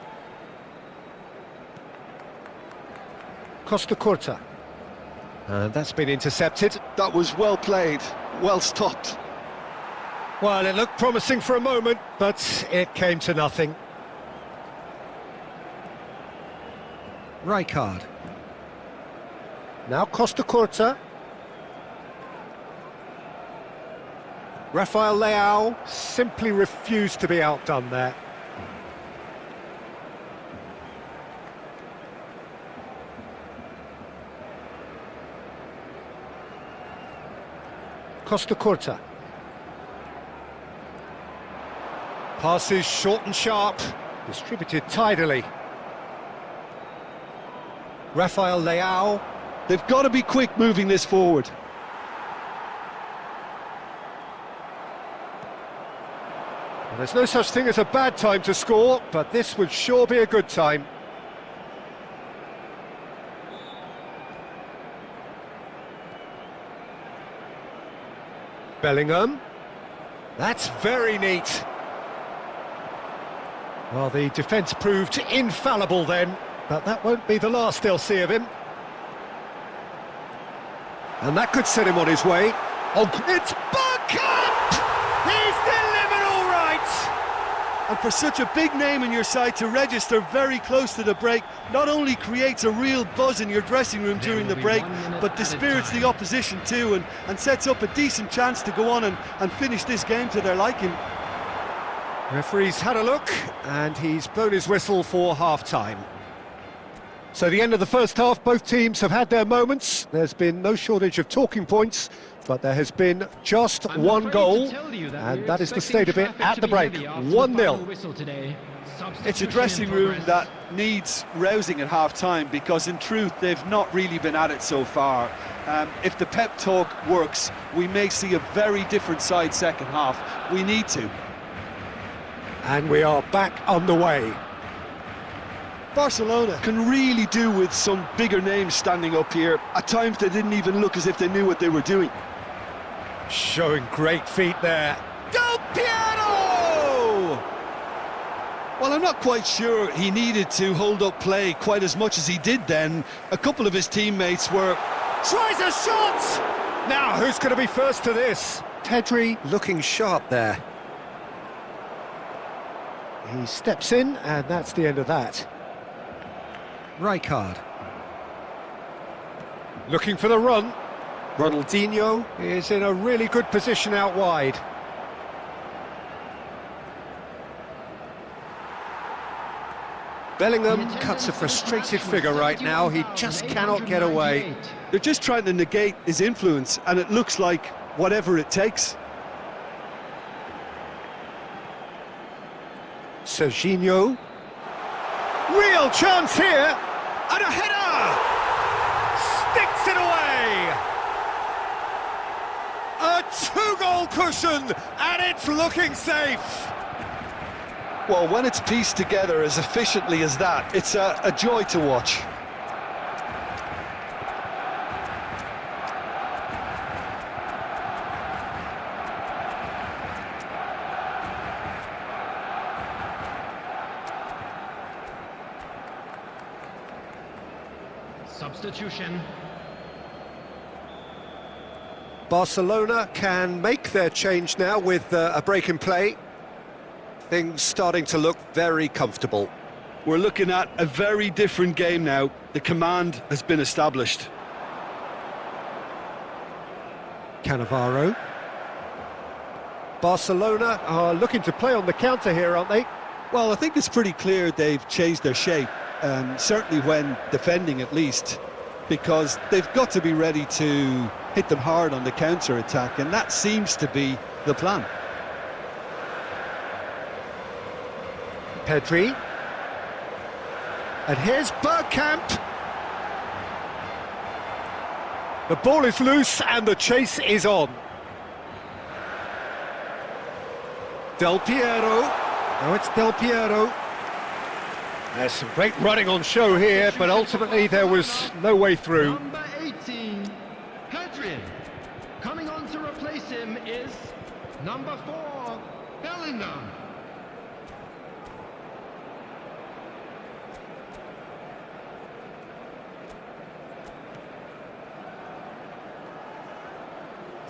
Costa Curta. And that's been intercepted. That was well played, well stopped. Well, it looked promising for a moment, but it came to nothing. Rijkaard. Now Costa Curta. Rafael Leao simply refused to be outdone there. Costa Curta. Passes short and sharp, distributed tidily. Rafael Leao. They've got to be quick moving this forward. Well, there's no such thing as a bad time to score, but this would sure be a good time. Bellingham. That's very neat. Well, the defence proved infallible then, but that won't be the last they'll see of him. And that could set him on his way. Oh, it's Bergkamp! He's delivered all right! And for such a big name in your side to register very close to the break, not only creates a real buzz in your dressing room during the break, but dispirits the opposition too, and sets up a decent chance to go on and finish this game to their liking. Referee's had a look, and he's blown his whistle for half-time. So the end of the first half, both teams have had their moments. There's been no shortage of talking points, but there has been just one goal, and that is the state of it at the break, 1-0. It's a dressing room that needs rousing at half-time, because in truth they've not really been at it so far. If the pep talk works, we may see a very different side second half. We need to. And we are back underway. Barcelona can really do with some bigger names standing up here. At times they didn't even look as if they knew what they were doing. Showing great feet there. Del Piero! Well, I'm not quite sure he needed to hold up play quite as much as he did then. A couple of his teammates were... Tries a shot! Now, who's going to be first to this? Pedri looking sharp there. He steps in, and that's the end of that. Rijkaard. Looking for the run. Ronaldinho is in a really good position out wide. Bellingham cuts a frustrated figure right now. He just cannot get away. They're just trying to negate his influence, and it looks like whatever it takes. Serginho. Real chance here. And a header! Sticks it away! A two-goal cushion, and it's looking safe. Well, when it's pieced together as efficiently as that, it's a joy to watch. Substitution. Barcelona can make their change now with a break in play. Things starting to look very comfortable. We're looking at a very different game now. The command has been established. Cannavaro. Barcelona are looking to play on the counter here, aren't they? Well, I think it's pretty clear they've changed their shape. certainly when defending at least, because they've got to be ready to hit them hard on the counter-attack, and that seems to be the plan. Pedri. And here's Bergkamp. The ball is loose and the chase is on. Del Piero. Now it's Del Piero. There's some great running on show here, but ultimately there was no way through. Number 18, Pedri. Coming on to replace him is number 4, Bellingham.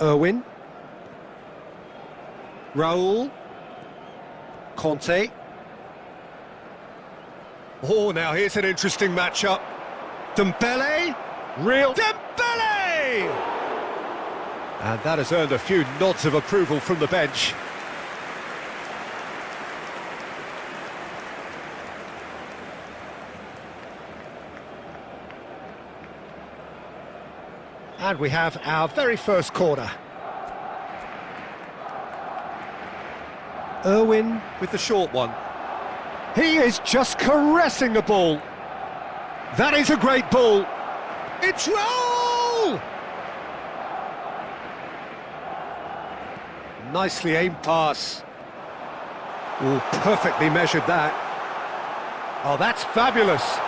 Irwin. Raul. Conte. Oh, now here's an interesting matchup. Dembele. Real Dembele! And that has earned a few nods of approval from the bench. And we have our very first corner. Irwin with the short one. He is just caressing the ball. That is a great ball. It's Raul! Nicely aimed pass. Oh, perfectly measured that. Oh, that's fabulous.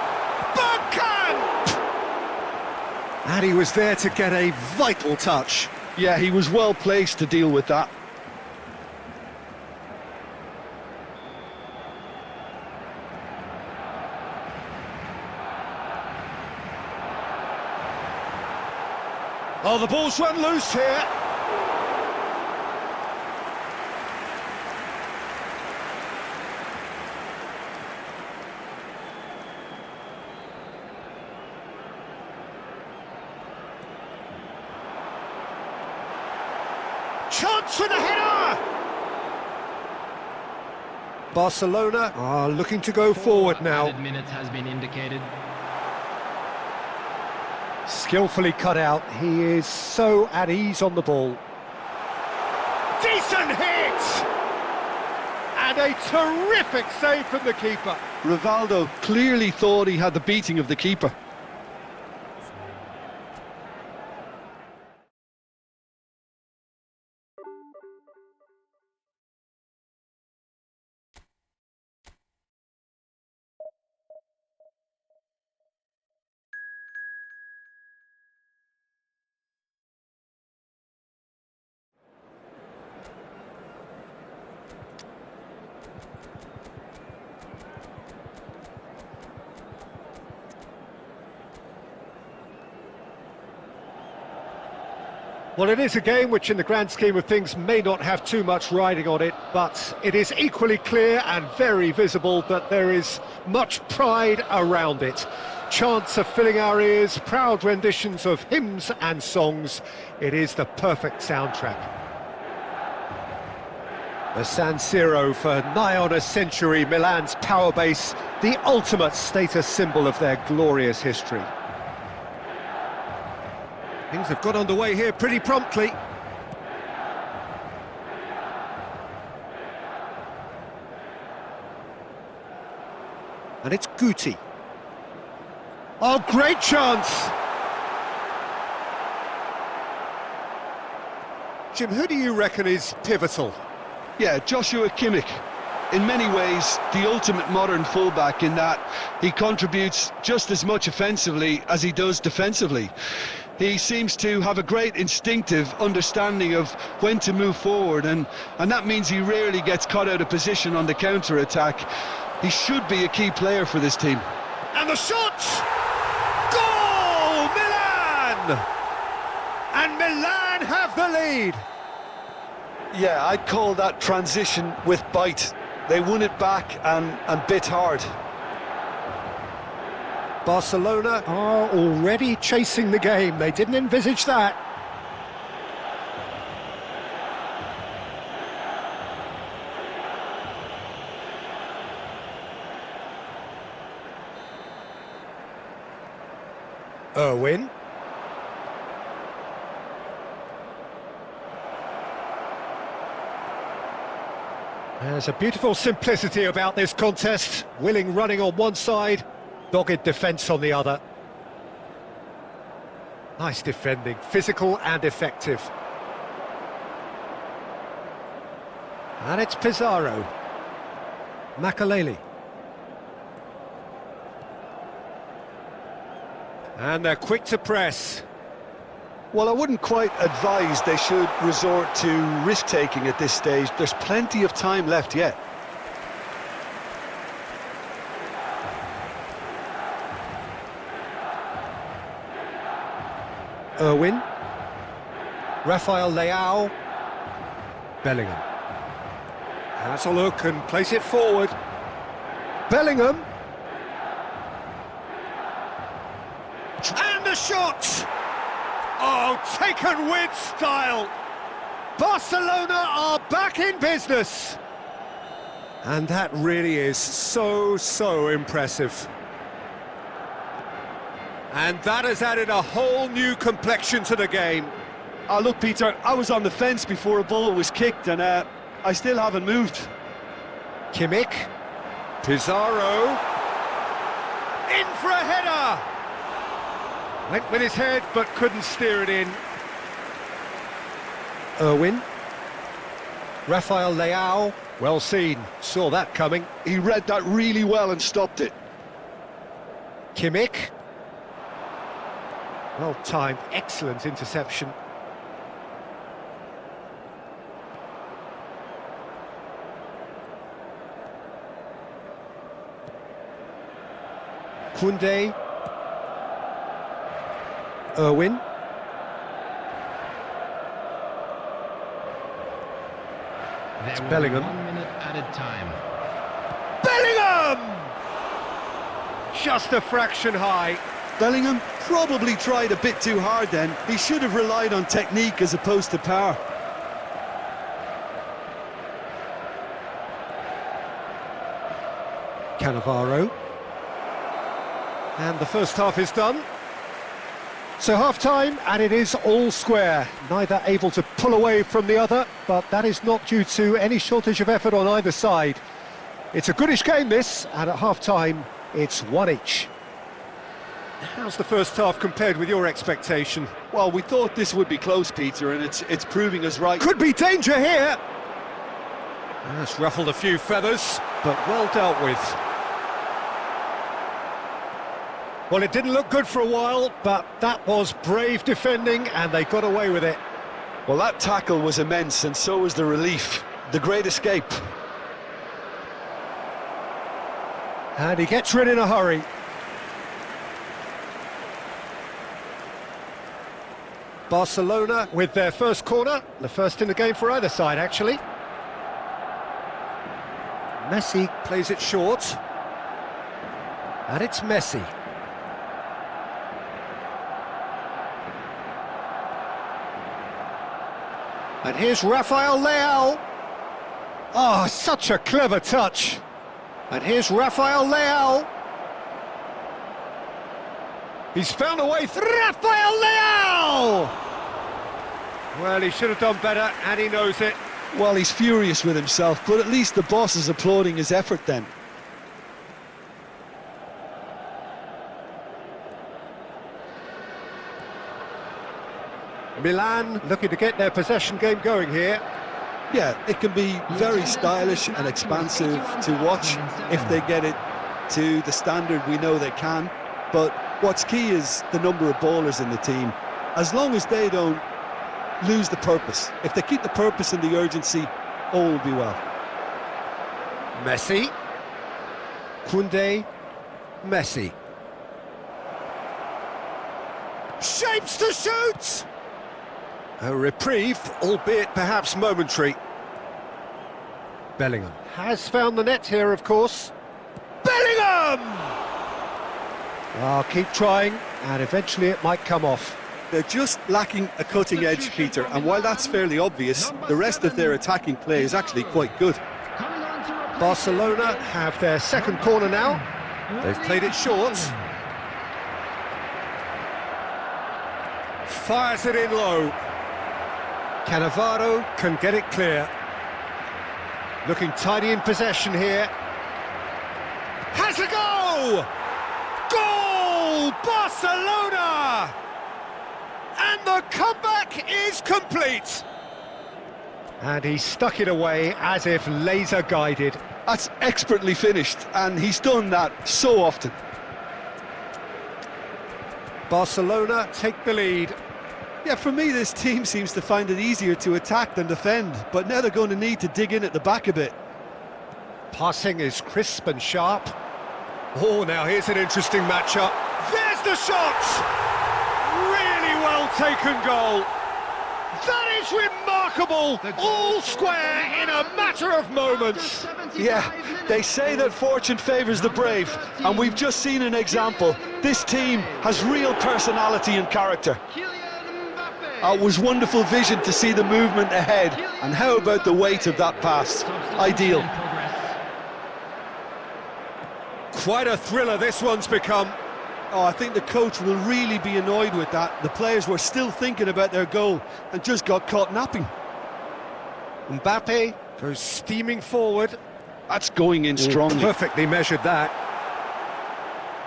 And he was there to get a vital touch. Yeah, he was well placed to deal with that. Oh, the ball's run loose here. Chance for the header! Barcelona are looking to go forward now. Added minutes has been indicated. Skillfully cut out. He is so at ease on the ball. Decent hit! And a terrific save from the keeper. Rivaldo clearly thought he had the beating of the keeper. Well, it is a game which in the grand scheme of things may not have too much riding on it, but it is equally clear and very visible that there is much pride around it. Chants are filling our ears, proud renditions of hymns and songs. It is the perfect soundtrack. The San Siro for nigh on a century, Milan's power base, the ultimate status symbol of their glorious history. Things have got underway here pretty promptly. And it's Guti. Oh, great chance! Jim, who do you reckon is pivotal? Yeah, Joshua Kimmich. In many ways, the ultimate modern fullback in that he contributes just as much offensively as he does defensively. He seems to have a great instinctive understanding of when to move forward, and that means he rarely gets caught out of position on the counter-attack. He should be a key player for this team. And the shot! Goal! Milan! And Milan have the lead! Yeah, I'd call that transition with bite. They won it back and bit hard. Barcelona are already chasing the game. They didn't envisage that. Irwin. There's a beautiful simplicity about this contest. Willing running on one side, dogged defence on the other. Nice defending, physical and effective. And it's Pizarro. Makaleli. And they're quick to press. Well, I wouldn't quite advise they should resort to risk-taking at this stage. There's plenty of time left yet. Irwin. Rafael Leao. Bellingham. Has a look and plays it forward. Bellingham. And the shot! Oh, taken with style! Barcelona are back in business! And that really is so impressive. And that has added a whole new complexion to the game. Look, Peter, I was on the fence before a ball was kicked, and I still haven't moved. Kimmich. Pizarro. In for a header! Went with his head, but couldn't steer it in. Irwin. Rafael Leao. Well seen. Saw that coming. He read that really well and stopped it. Kimmich. Well timed. Excellent interception. Koundé. Irwin. It's Bellingham. 1 minute added time. Bellingham! Just a fraction high. Bellingham probably tried a bit too hard then. He should have relied on technique as opposed to power. Cannavaro. And the first half is done. So half-time, and it is all square. Neither able to pull away from the other, but that is not due to any shortage of effort on either side. It's a goodish game, this, and at half-time, it's one each. How's the first half compared with your expectation? Well, we thought this would be close, Peter, and it's proving us right. Could be danger here! That's ruffled a few feathers, but well dealt with. Well, it didn't look good for a while, but that was brave defending, and they got away with it. Well, that tackle was immense, and so was the relief. The great escape. And he gets rid in a hurry. Barcelona with their first corner, the first in the game for either side, actually. Messi plays it short. And it's Messi. And here's Rafael Leao. Oh, such a clever touch. And here's Rafael Leao. He's found a way through. Rafael Leao! Well, he should have done better, and he knows it. Well, he's furious with himself, but at least the boss is applauding his effort then. Milan looking to get their possession game going here. Yeah, it can be very stylish and expansive to watch if they get it to the standard we know they can. But what's key is the number of ballers in the team. As long as they don't lose the purpose, if they keep the purpose and the urgency, all will be well. Messi. Koundé. Messi. Shapes to shoot! A reprieve, albeit perhaps momentary. Bellingham has found the net here, of course. Bellingham! Oh, keep trying, and eventually it might come off. They're just lacking a cutting edge, Peter, and while that's fairly obvious, the rest of their attacking play is actually quite good. Barcelona have their second corner now. They've played it short. fires it in low. Cannavaro can get it clear. Looking tidy in possession here. Has a go! Goal! Barcelona! And the comeback is complete. And he stuck it away as if laser guided. That's expertly finished, and he's done that so often. Barcelona take the lead. Yeah, for me, this team seems to find it easier to attack than defend, but now they're going to need to dig in at the back a bit. Passing is crisp and sharp. Oh, now here's an interesting matchup. There's the shot! Really well taken goal. That is remarkable! All square in a matter of moments. Yeah, they say that fortune favours the brave, and we've just seen an example. This team has real personality and character. It was wonderful vision to see the movement ahead, and how about the weight of that pass? Ideal. Quite a thriller this one's become. Oh, I think the coach will really be annoyed with that. The players were still thinking about their goal and just got caught napping. Mbappe goes steaming forward. That's going in strongly. Perfectly measured that.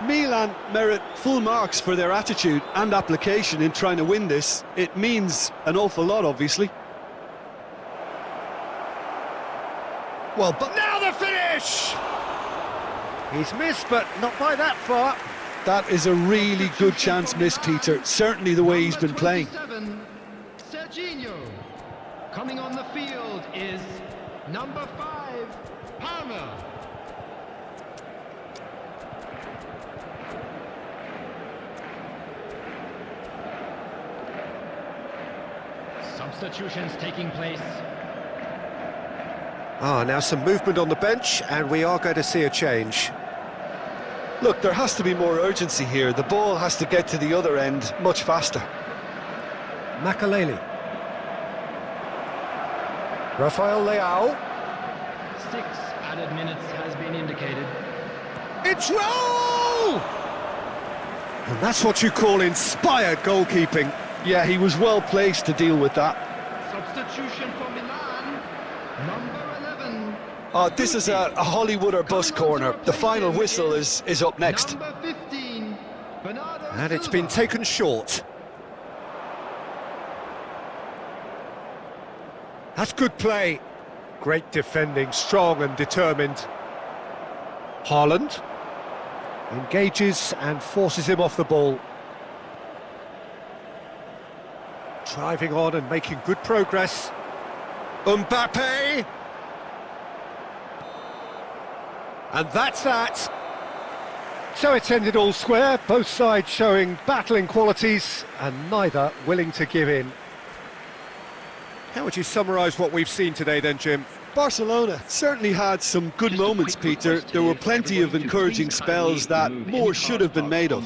Milan merit full marks for their attitude and application in trying to win this. It means an awful lot, obviously. Well, but now the finish! He's missed, but not by that far. That is a really good chance miss, Peter. Certainly the way he's been playing. Serginho. Coming on the field is number 5, Palmer. Substitutions taking place. Now some movement on the bench, and we are going to see a change. Look, there has to be more urgency here. The ball has to get to the other end much faster. Makaleli. Rafael Leao. 6 added minutes has been indicated. It's Raul! And that's what you call inspired goalkeeping. Yeah, he was well placed to deal with that. Substitution for Milan, number 11. This is a Hollywood or bus corner. The final whistle is up next. Number 15, Bernardo And it's Silva. been taken short. That's good play. Great defending, strong and determined. Haaland engages and forces him off the ball. Driving on and making good progress. Mbappe! And that's that. So it's ended all square, both sides showing battling qualities and neither willing to give in. How would you summarise what we've seen today then, Jim? Barcelona certainly had some good moments, Peter. There were plenty of encouraging spells that more should have been made of.